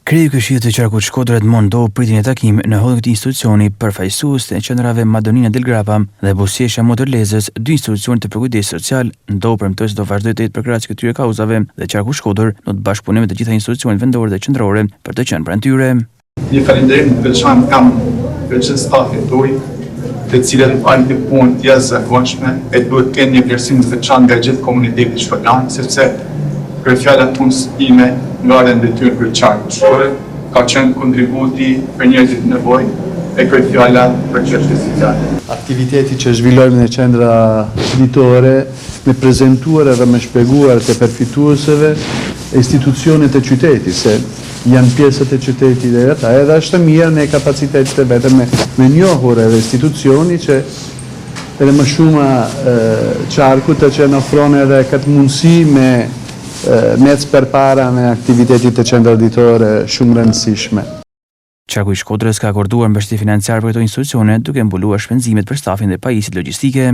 Kreu Këshillit të Qarkut Shkodër Edmondo priti një takim në hollin e këtij institucioni përfaqësues të qendrave Madonina del Grappa dhe Buzëqeshja Motorlezës, dy institucione të përkujdesit social, ndau premtoi se do vazhdojë të jetë përkrahas këtyre kauzave dhe Qarku Shkodër do të bashkëpunojë me të gjitha institucionet vendore dhe qendrore për të qenë pranë tyre. Një falënderim të veçantë kam për çdo stafin tuaj, të cilët kanë të punë të jashtëzakonshme e duhet të kenë një vlerësim të veçantë nga gjithë komuniteti shkolan, sepse për fjallat punës time nga ardhen detyrë për Qarkun Shkodër, ka qenë kontributi për njerëzit në nevojë e këtë fjalla për çështje sociale. Aktiviteti që zhvillojmë në qendra ditore, me prezentuar edhe me shpjeguar të përfituesve institucionet e qytetit, se janë pjesët e qytetit e vetë, edhe është mirë në kapacitetet e vetë me njohur edhe institucioni që edhe më shumë Qarku të që në ofron edhe këtë mundësi me të përpara në aktivitetit të qendra ditore shumë rëndësishme. Qarku i Shkodrës ka akorduar mbështetje financiare për këto institucione duke mbuluar shpenzimet për stafin dhe pajisjet logjistike.